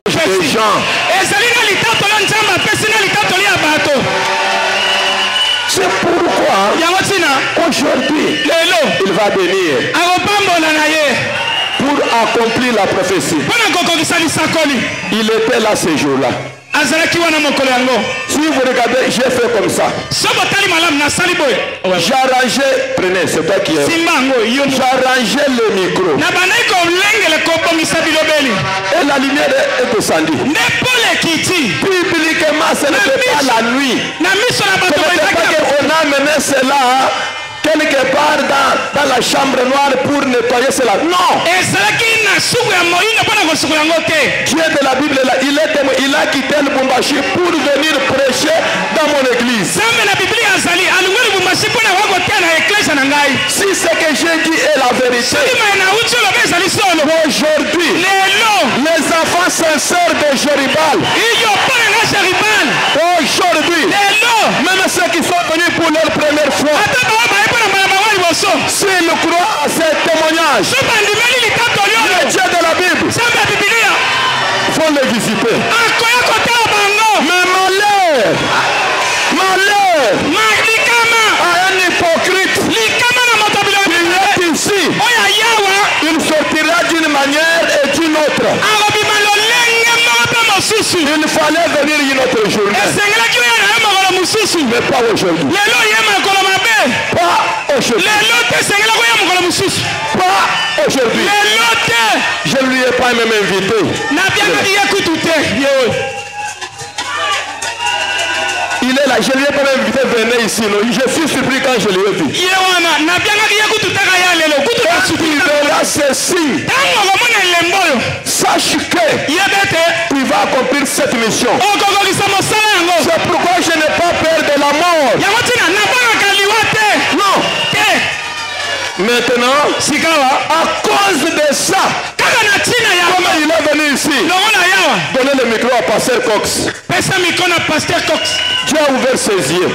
des gens. C'est pourquoi aujourd'hui il va venir pour accomplir la prophétie. Il était là ce jour-là. Si vous regardez, j'ai fait comme ça. J'arrangeais, prenez, c'est toi qui es. J'arrangeais le micro. Et la lumière est descendue. Bibliquement, ce n'était pas la nuit. Ce n'était pas qu'on a mené cela quelque part dans la chambre noire pour nettoyer cela. Non. Dieu de la Bible, il a quitté le Bumbashi pour venir prêcher dans mon église. Si ce que j'ai dit est la vérité, aujourd'hui, les enfants sincères de Jéribal, aujourd'hui, même ceux qui sont venus pour leur première fois, s'ils croient à ces témoignages, le Dieu de la Bible, faut les visiter. Mais malheur à un hypocrite qui est ici, il sortira d'une manière et d'une autre. Il fallait venir une autre journée, mais pas aujourd'hui. Pas aujourd'hui. Pas aujourd'hui. Je ne lui ai pas même invité. Il est là, je ne lui ai pas même invité, venez ici. Non. Je suis surpris quand je l'ai vu. Quand tu verras ceci, sache que tu vas accomplir cette mission. C'est pourquoi je n'ai pas peur de la mort. Non. Maintenant, à cause de ça, comment il est venu ici, donner le micro à Pasteur Cox. Dieu a ouvert ses yeux.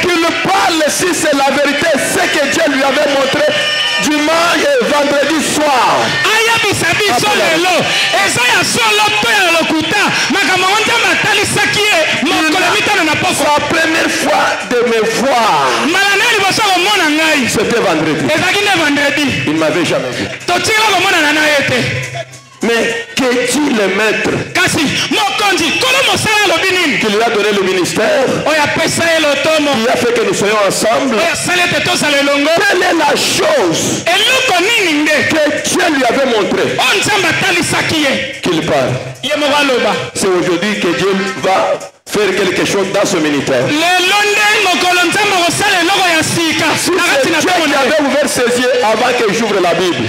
Qu'il parle si c'est la vérité, ce que Dieu lui avait montré dimanche et vendredi soir. Sa première fois de me voir, c'était vendredi. Il ne m'avait jamais vu. Mais que dit le maître qui lui a donné le ministère, qui a fait que nous soyons ensemble? Quelle est la chose que Dieu lui avait montré qu'il parle? C'est aujourd'hui que Dieu va faire quelque chose dans ce ministère. Si c'est Dieu qui avait ouvert ses yeux avant que j'ouvre la Bible,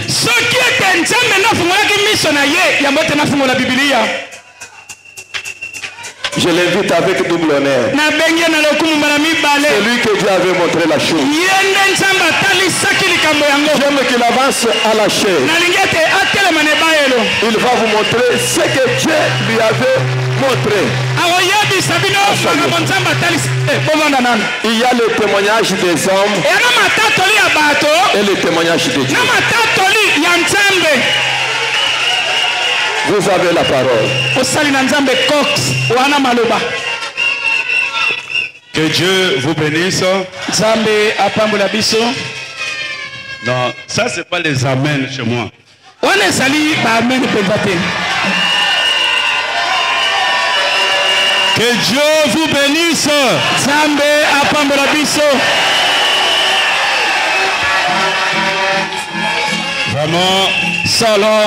je l'invite avec double honneur. C'est lui que Dieu avait montré la chose. J'aime qu'il avance à la chair. Il va vous montrer ce que Dieu lui avait montré. Il y a le témoignage des hommes et le témoignage de Dieu. Vous avez la parole. Que Dieu vous bénisse. Non, ça c'est pas les amens chez moi. Que Dieu vous bénisse. Vraiment, solo.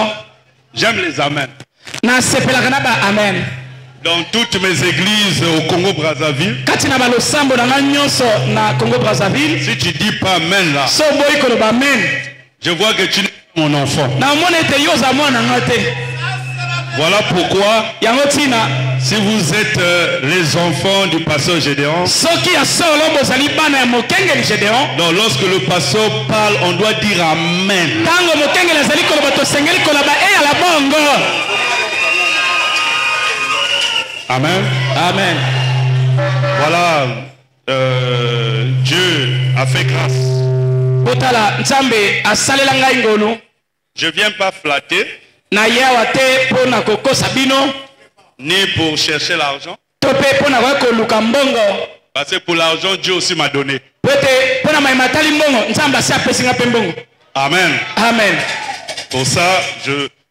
J'aime les amens. Dans toutes mes églises au Congo-Brazzaville, si tu dis pas amen là, je vois que tu n'es pas mon enfant. Voilà pourquoi, si vous êtes les enfants du pasteur Gédéon, donc lorsque le pasteur parle, on doit dire amen. Amen. Amen. Voilà, Dieu a fait grâce. Je ne viens pas flatter. Na yawa te pona kokosa bino. Ni pour chercher l'argent. Tope pona wako luka mbongo. Parce que pour l'argent, Dieu aussi m'a donné. Pete pona maimatali mbongo. Nzamba si apesinga pe mbongo. Amen. Amen. Pour ça,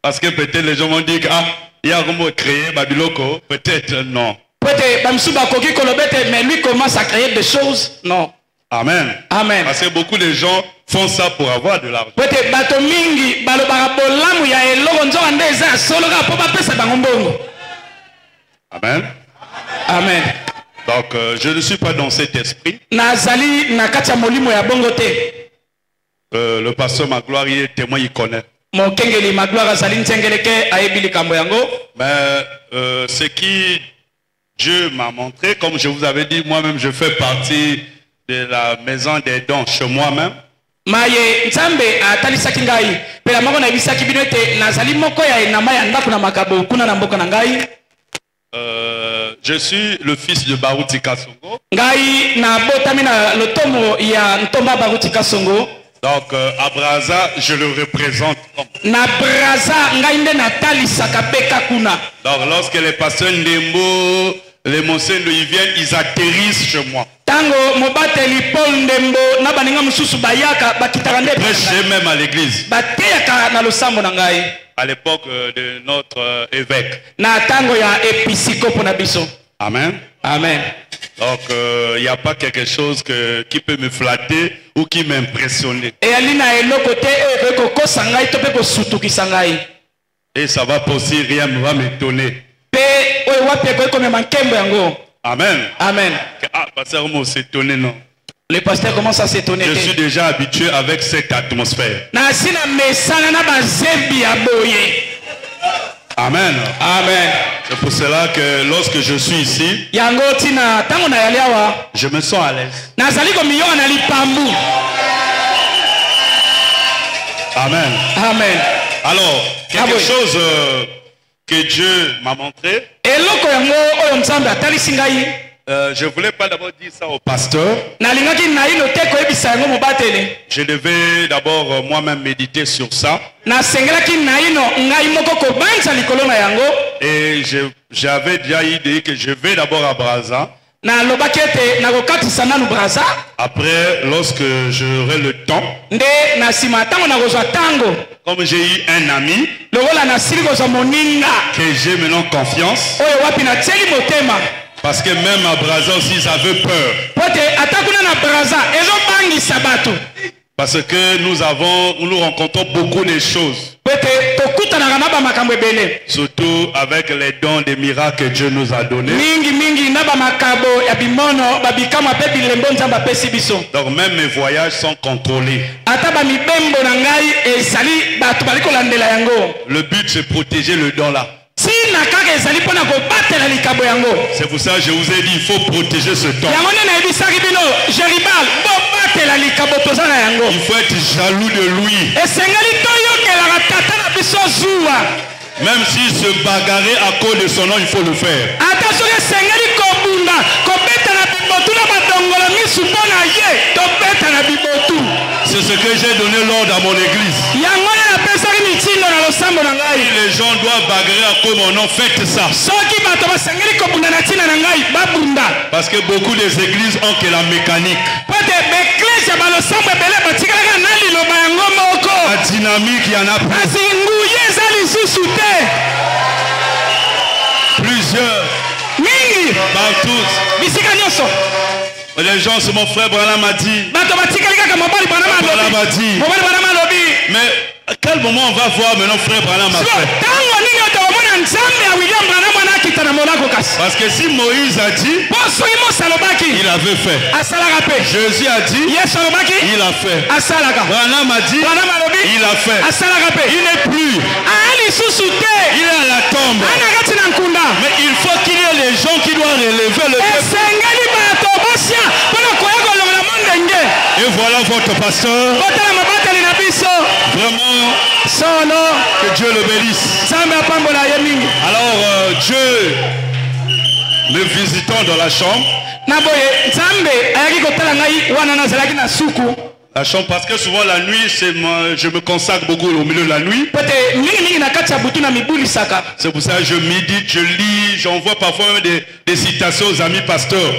parce que peut-être les gens vont dire il y a comment créer Babiloko. Peut-être non. Peut-être Bamsuba Koki Kolobete, mais lui commence à créer des choses. Non. Amen. Amen. Parce que beaucoup de gens font ça pour avoir de l'argent. Peut-être bato mingi balobara bolamu ya eloko nzo andeza soloka po ba pesa bango mbongo. Amen. Amen. Donc je ne suis pas dans cet esprit. Nazali na katia molimo ya bongo te. Le pasteur Magloire, il est témoin, il connaît. Mon kengeli Magloire azali ntengeleke ayebi likambo yango. Mais ce qui Dieu m'a montré, comme je vous avais dit, moi-même je fais partie de la maison des dons chez moi-même. Maye nzambe atalisaki ngai pela moko na bisaki bino ete nazali moko ya enama ya ndako na makabo kuna na mboka na ngai. Je suis le fils de Baruti Kasongo. Ngai na botami na lotomo ya ntomba Baruti Kasongo. Donc à Braza, je le représente comme. Na Braza ngai nde natalisaka beka kuna. Donc lorsque les pasteurs Ndembo, les Monseigneurs ils viennent, ils atterrissent chez moi. Tango mobateli Paul Ndembo na baninga mususu bayaka bakitaka nde prêcher même à l'église. Bateyaka na losambo na ngai. À l'époque de notre évêque. Na tango ya episcopo na biso. Amen. Amen. Donc il n'y a pas quelque chose qui peut me flatter ou qui m'impressionner. Et ça va aussi rien ne va m'étonner. Amen. Amen. Ah, pasteur, on s'étonne, non? Le pasteur commence à s'étonner. Je suis déjà habitué avec cette atmosphère. Amen. Amen. C'est pour cela que lorsque je suis ici, je me sens à l'aise. Amen. Amen. Alors, quelque chose que Dieu m'a montré. Je voulais pas d'abord dire ça au pasteur. Je devais d'abord moi-même méditer sur ça. Et j'avais déjà idée que je vais d'abord à Braza. Après, lorsque j'aurai le temps, comme j'ai eu un ami que j'ai maintenant confiance, parce que même à Braza aussi, ils avaient peur. Parce que nous rencontrons beaucoup de choses. Surtout avec les dons des miracles que Dieu nous a donnés. Donc même mes voyages sont contrôlés. Le but c'est protéger le don là. C'est pour ça que je vous ai dit il faut protéger ce don. Il faut être jaloux de lui. Même s'il se bagarrait à cause de son nom, il faut le faire. C'est ce que j'ai donné l'ordre à mon église. Si les gens doivent bagarrer à cause de mon nom, faites ça. Parce que beaucoup des églises ont que la mécanique. La dynamique, il y en a plusieurs. Partout. Les gens, c'est mon frère Branham a dit. Branham a dit. Mais à quel moment on va voir maintenant frère Branham a fait? Parce que si Moïse a dit, il avait fait. Jésus a dit, il a fait. Branham a dit, il a fait. Il n'est plus. Il est à la tombe. Mais il faut qu'il y ait les gens qui doivent relever le peuple. Et voilà votre pasteur. Vraiment, que Dieu le bénisse. Alors Dieu, me visitant dans la chambre, La chambre, parce que souvent la nuit, je me consacre beaucoup au milieu de la nuit. C'est pour ça que je médite, je lis, j'envoie parfois même des citations aux amis pasteurs.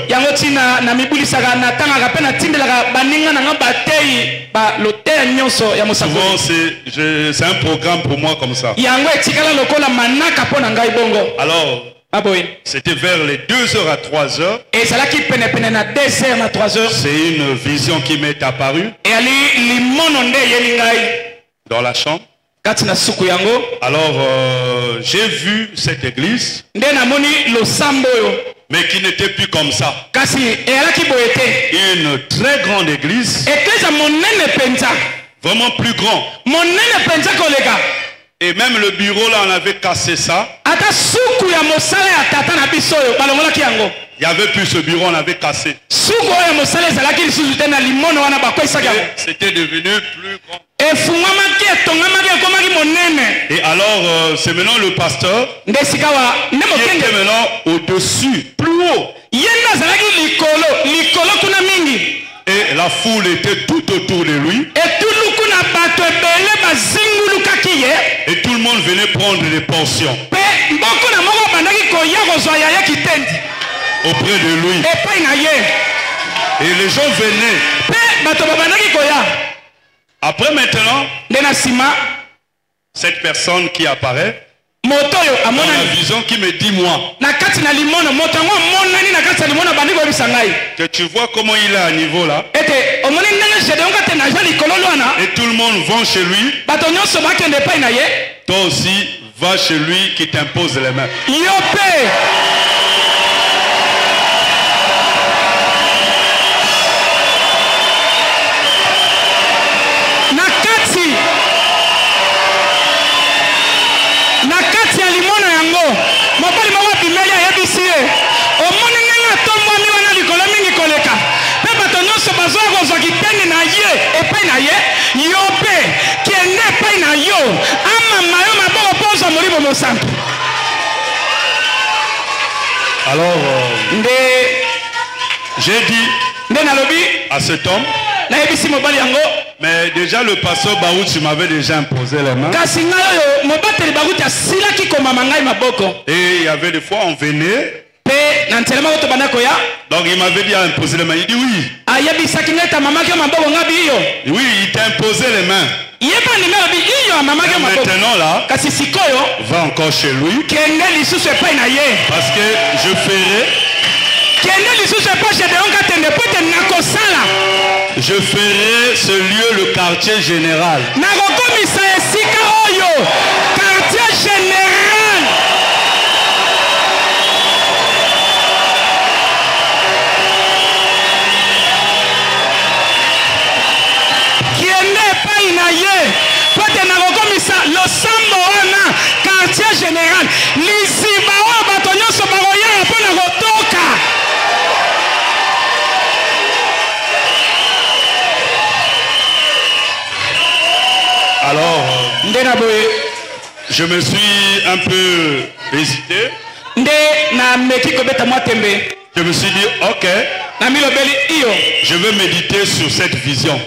Souvent c'est un programme pour moi comme ça. Alors, c'était vers les 2h à 3h. C'est une vision qui m'est apparue dans la chambre. Alors j'ai vu cette église, mais qui n'était plus comme ça. Une très grande église, vraiment plus grand. Et même le bureau là, on avait cassé ça. Il n'y avait plus ce bureau, on avait cassé. C'était devenu plus grand. Et alors, c'est maintenant le pasteur qui était maintenant au-dessus, plus haut. Et la foule était tout autour de lui. Et tout le monde venait prendre des portions auprès de lui. Et les gens venaient. Après maintenant, cette personne qui apparaît, dans la vision qui me dit moi, que tu vois comment il est à niveau là, et tout le monde va chez lui, toi aussi va chez lui qui t'impose les mains. Alors, j'ai dit à cet homme, mais déjà le pasteur Baruch m'avait déjà imposé les mains. Et il y avait des fois on venait. Donc il m'avait dit à imposer les mains. Il dit oui. Oui, il t'a imposé les mains. Et maintenant là, va encore chez lui. Parce que je ferai ce lieu le quartier général. Alors, je me suis un peu hésité. Je me suis dit, ok, je veux méditer sur cette vision.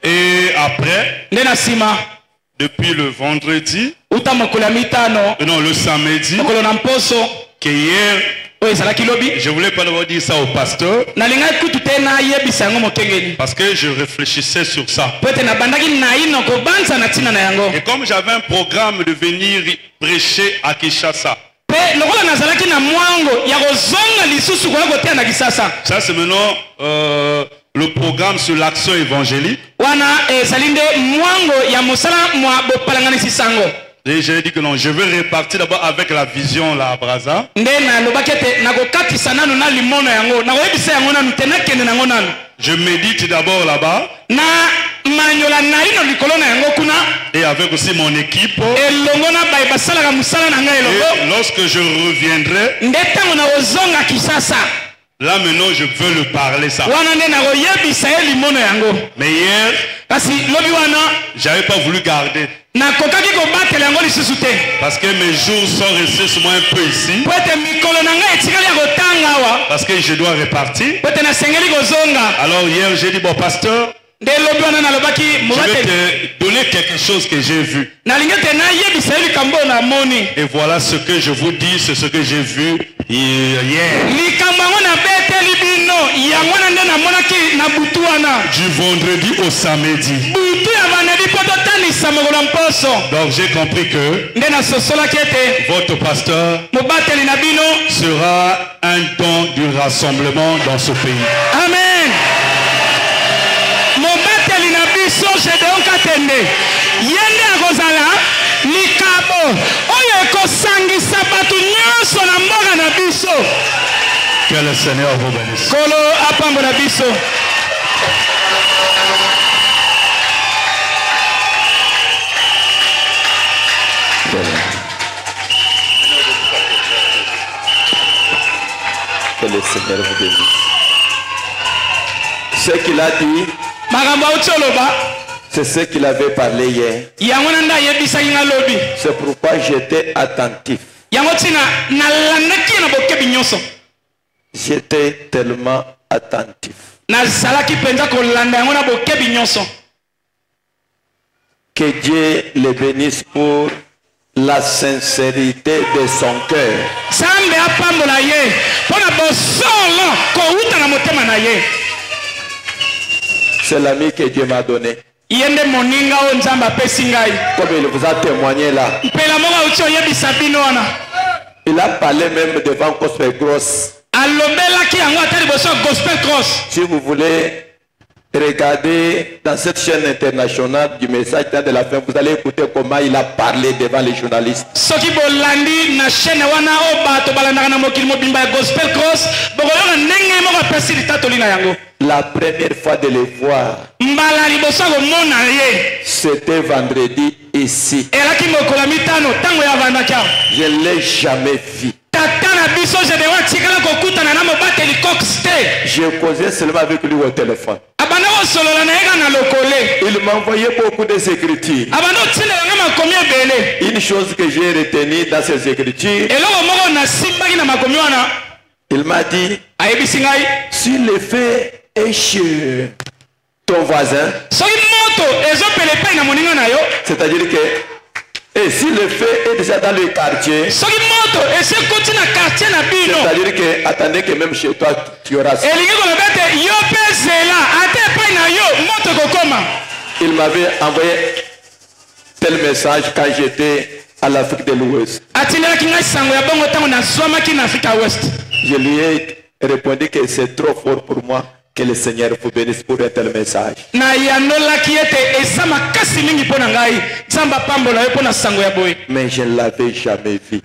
Et après, depuis le vendredi, non, le samedi, qui hier, je voulais pas vous dire ça au pasteur parce que je réfléchissais sur ça. Et comme j'avais un programme de venir prêcher à Kinshasa, ça c'est maintenant le programme sur l'action évangélique. Et j'ai dit que non, je veux répartir d'abord avec la vision là à Brazza. Je médite d'abord là-bas. Et avec aussi mon équipe. Et lorsque je reviendrai, Là maintenant je veux le parler ça. Mais hier, j'avais pas voulu garder. Parce que mes jours sont restés sur moi un peu ici. Parce que je dois repartir. Alors hier j'ai dit bon pasteur, je vais te donner quelque chose que j'ai vu. Et voilà ce que je vous dis, c'est ce que j'ai vu hier. Du vendredi au samedi. Donc j'ai compris que votre pasteur sera un don du rassemblement dans ce pays. Amen. Que le Seigneur vous bénisse. Que le Seigneur vous bénisse. Ce qu'il a dit, c'est ce qu'il avait parlé hier. C'est pourquoi j'étais attentif. J'étais tellement attentif. Que Dieu le bénisse pour la sincérité de son cœur. C'est l'ami que Dieu m'a donné. Comme il vous a témoigné là. Il a parlé même devant Gospel Cross. Si vous voulez regarder dans cette chaîne internationale du message de la fin, vous allez écouter comment il a parlé devant les journalistes. La première fois de les voir, c'était vendredi ici. Je ne l'ai jamais vu. Je causais seulement avec lui au téléphone. Il m'a envoyé beaucoup de écritures. Une chose que j'ai retenue dans ces écritures, il m'a dit, si le feu est chez ton voisin, c'est-à-dire que et si le feu est déjà dans le quartier, c'est-à-dire que attendez que même chez toi tu auras ça. Il m'avait envoyé tel message quand j'étais à l'Afrique de l'Ouest. Je lui ai répondu que c'est trop fort pour moi. Que le Seigneur vous bénisse pour un tel message. Mais je ne l'avais jamais vu.